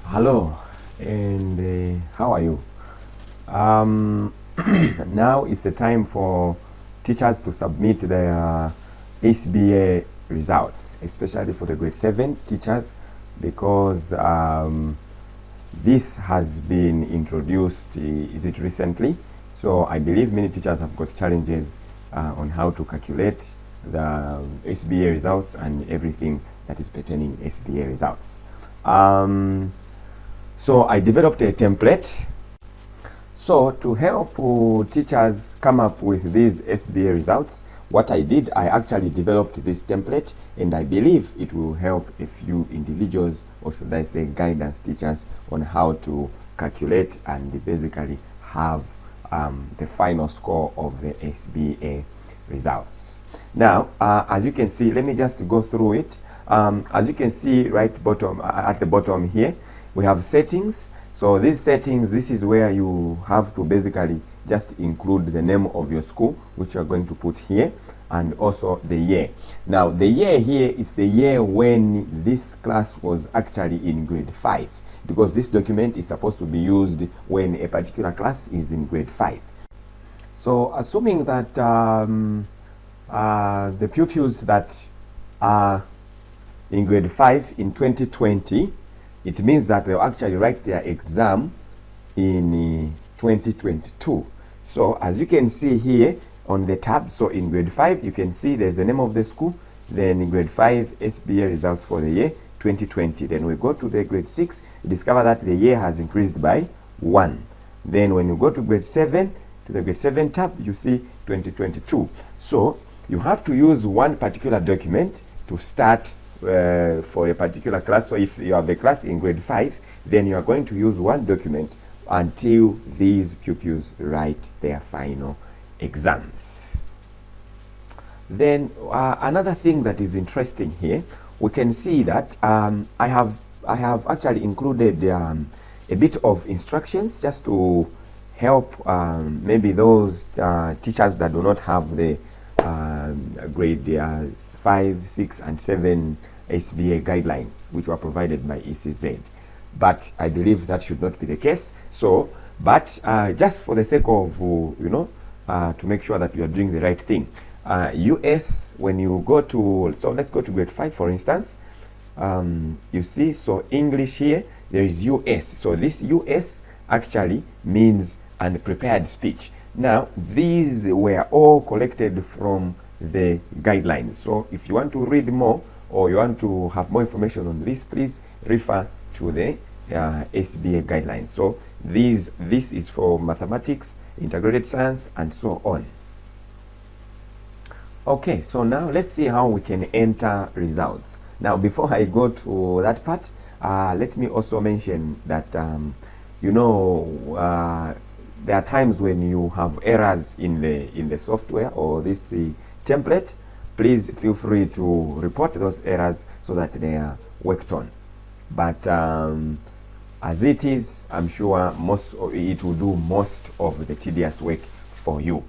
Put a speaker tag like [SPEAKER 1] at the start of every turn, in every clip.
[SPEAKER 1] Hello, and how are you? Now it's the time for teachers to submit their SBA results, especially for the grade 7 teachers, because this has been introduced, is it recently? So I believe many teachers have got challenges on how to calculate the SBA results and everything that is pertaining SBA results. So I developed a template. So to help teachers come up with these SBA results, what I did, I actually developed this template, and I believe it will help a few individuals, or should I say guidance teachers, on how to calculate and basically have the final score of the SBA results. Now, as you can see, let me just go through it. As you can see right bottom, at the bottom here, we have settings. So these settings, this is where you have to basically just include the name of your school, which you are going to put here, and also the year. Now the year here is the year when this class was actually in grade 5, because this document is supposed to be used when a particular class is in grade 5. So assuming that the pupils that are in grade 5 in 2020, it means that they'll actually write their exam in 2022. So as you can see here on the tab, so in grade 5, you can see there's the name of the school. Then in grade 5, SBA results for the year 2020. Then we go to the grade 6, you discover that the year has increased by 1. Then when you go to grade 7, to the grade 7 tab, you see 2022. So you have to use one particular document to start for a particular class. So if you have a class in grade 5, then you are going to use one document until these pupils write their final exams. Then another thing that is interesting here, we can see that I have actually included a bit of instructions just to help maybe those teachers that do not have the grade 5, 6, and 7 SBA guidelines, which were provided by ECZ. But I believe that should not be the case. So, but just for the sake of, to make sure that you are doing the right thing, US, when you go to, so let's go to grade 5, for instance, you see, so English here, there is US. So this US actually means unprepared speech. Now, these were all collected from the guidelines. So if you want to read more, or you want to have more information on this, please refer to the SBA guidelines. So this is for mathematics, integrated science, and so on. Okay, so now let's see how we can enter results. Now, before I go to that part, let me also mention that there are times when you have errors in the software or this template. Please feel free to report those errors so that they are worked on. But as it is, I'm sure it will do most of the tedious work for you.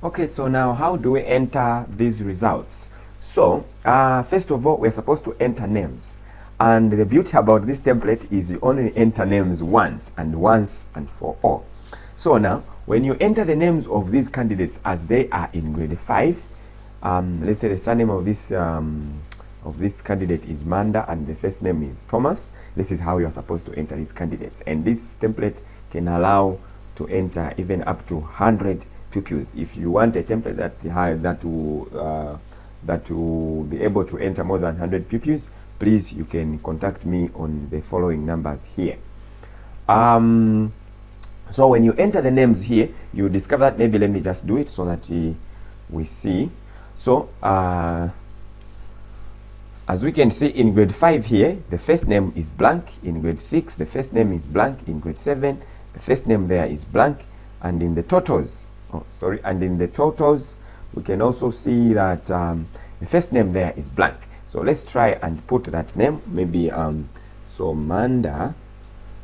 [SPEAKER 1] Okay, so now how do we enter these results? So first of all, we're supposed to enter names. And the beauty about this template is you only enter names once and for all. So now, when you enter the names of these candidates as they are in grade 5, let's say the surname of this candidate is Manda and the first name is Thomas. This is how you're supposed to enter these candidates. And this template can allow to enter even up to 100 pupils. If you want a template that will be able to enter more than 100 pupils, please, you can contact me on the following numbers here. So when you enter the names here, you discover that, maybe let me just do it so that we see. So as we can see in grade 5 here, the first name is blank. In grade 6, the first name is blank. In grade 7, the first name there is blank. And in the totals, we can also see that the first name there is blank. So let's try and put that name, maybe so Manda.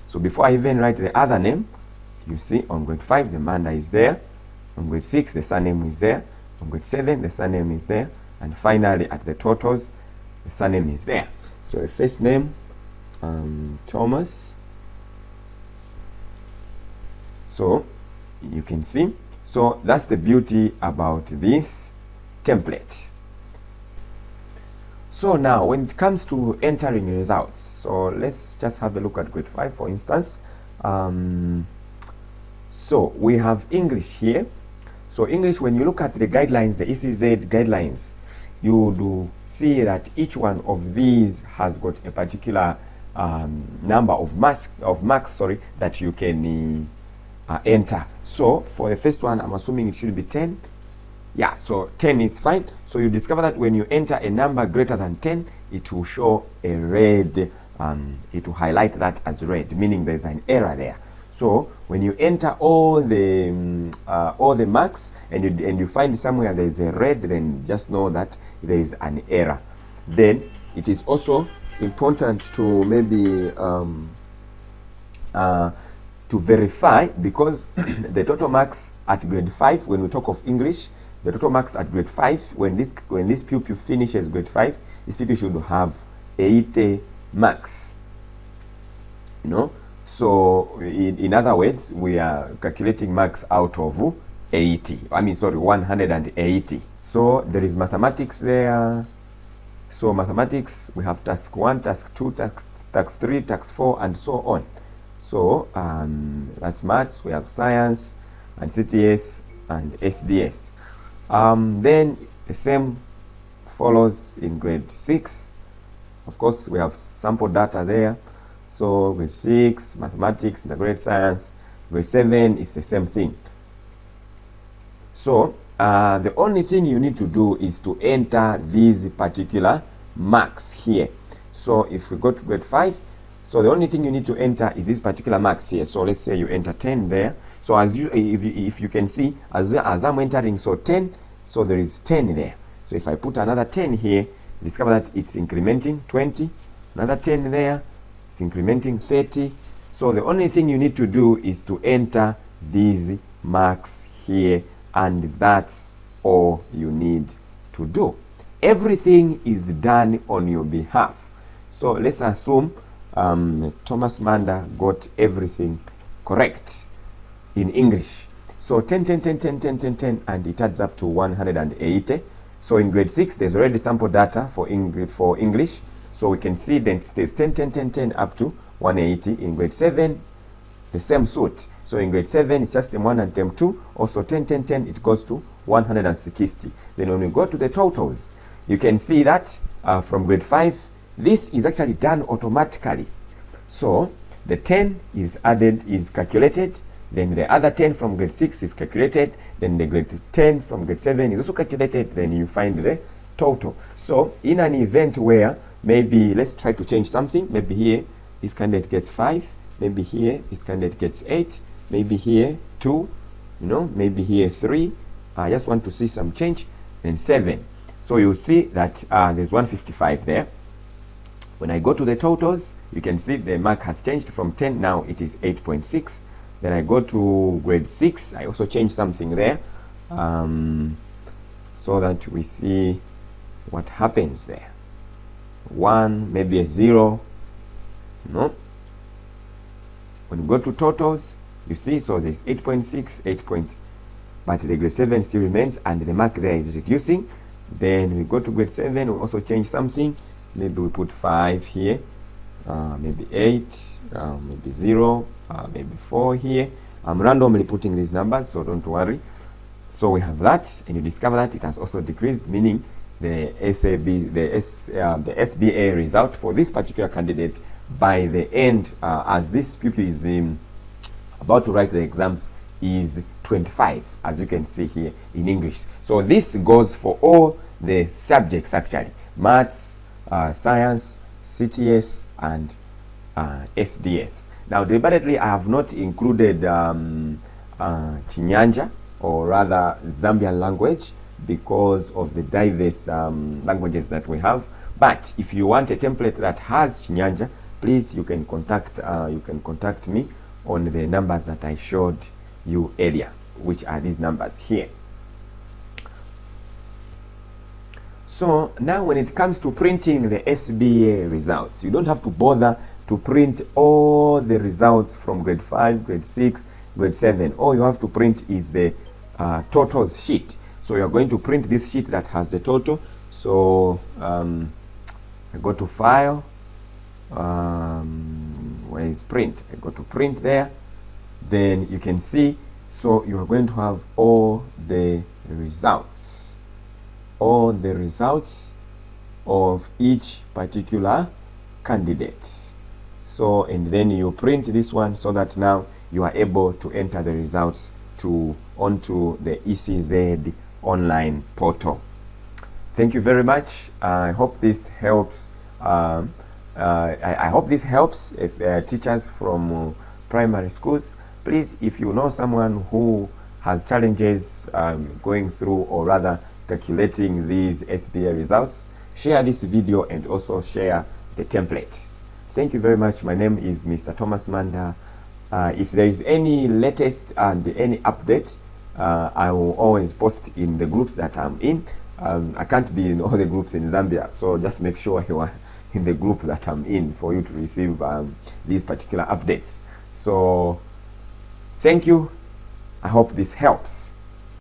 [SPEAKER 1] So before I even write the other name, you see on grade 5 the Manda is there, on grade 6 the surname is there, on grade 7 the surname is there, and finally at the totals the surname is there. So the first name Thomas. So you can see, so that's the beauty about this template. So now when it comes to entering results, so let's just have a look at grade 5 for instance. So we have English here. So English, when you look at the guidelines, the ECZ guidelines, you do see that each one of these has got a particular number of marks that you can enter. So for the first one, I'm assuming it should be 10. Yeah, so 10 is fine. So you discover that when you enter a number greater than 10, it will show a red, it will highlight that as red, meaning there's an error there. So when you enter all the marks and you find somewhere there is a red, then just know that there is an error. Then it is also important to maybe to verify, because the total marks at grade 5, when we talk of English, the total marks at grade 5, when this pupil finishes grade 5, this pupil should have 80 marks. You know, so in other words, we are calculating marks out of 80. I mean, sorry, 180. So there is mathematics there. So mathematics, we have task 1, task 2, task 3, task 4, and so on. So that's maths. We have science and CTS and SDS. Then the same follows in grade 6. Of course, we have sample data there. So grade 6, mathematics, the grade science. Grade 7 is the same thing. So the only thing you need to do is to enter these particular marks here. So if we go to grade 5, so the only thing you need to enter is these particular marks here. So let's say you enter 10 there. So as you, if you can see, as I'm entering, so 10, so there is 10 there. So if I put another 10 here, discover that it's incrementing 20, another 10 there, it's incrementing 30. So the only thing you need to do is to enter these marks here, and that's all you need to do. Everything is done on your behalf. So let's assume Thomas Manda got everything correct in English. So 10, 10, 10, 10, 10, 10, 10, and it adds up to 180. So in grade 6, there's already sample data for English. So we can see that there's 10, 10, 10, 10 up to 180. In grade 7, the same suit. So in grade 7, it's just M1 and M2. Also 10, 10, 10, it goes to 160. Then when we go to the totals, you can see that from grade 5, this is actually done automatically. So the 10 is added, is calculated. Then the other 10 from grade 6 is calculated. Then the grade 10 from grade 7 is also calculated. Then you find the total. So in an event where maybe let's try to change something. Maybe here this candidate gets 5. Maybe here this candidate gets 8. Maybe here 2. You know, maybe here 3. I just want to see some change. Then 7. So you see that there's 155 there. When I go to the totals, you can see the mark has changed from 10. Now it is 8.6. Then I go to grade 6. I also change something there so that we see what happens there. 1, maybe a 0. No. When we go to totals, you see, so there's 8.6, 8. But the grade 7 still remains, and the mark there is reducing. Then we go to grade 7. We also change something. Maybe we put 5 here, maybe 8, maybe 0, maybe 4 here. I'm randomly putting these numbers, so don't worry. So we have that, and you discover that it has also decreased, meaning the SBA result for this particular candidate by the end, as this pupil is about to write the exams, is 25, as you can see here in English. So this goes for all the subjects actually: maths, science, CTS, and SDS. Now, deliberately, I have not included Chinyanja, or rather Zambian language, because of the diverse languages that we have. But if you want a template that has Chinyanja, please, you can contact me on the numbers that I showed you earlier, which are these numbers here. So now when it comes to printing the SBA results, you don't have to bother to print all the results from grade 5, grade 6, grade 7. All you have to print is the totals sheet. So you're going to print this sheet that has the total. So I go to file, where is print? I go to print there. Then you can see, so you are going to have all the results of each particular candidate. So, and then you print this one so that now you are able to enter the results onto the ECZ online portal. Thank you very much. I hope this helps. I hope this helps. If teachers from primary schools, please, if you know someone who has challenges going through, or rather calculating these SBA results, share this video and also share the template. Thank you very much. My name is Mr. Thomas Manda. If there is any latest and any update, I will always post in the groups that I'm in. I can't be in all the groups in Zambia, so just make sure you are in the group that I'm in for you to receive these particular updates. So thank you. I hope this helps.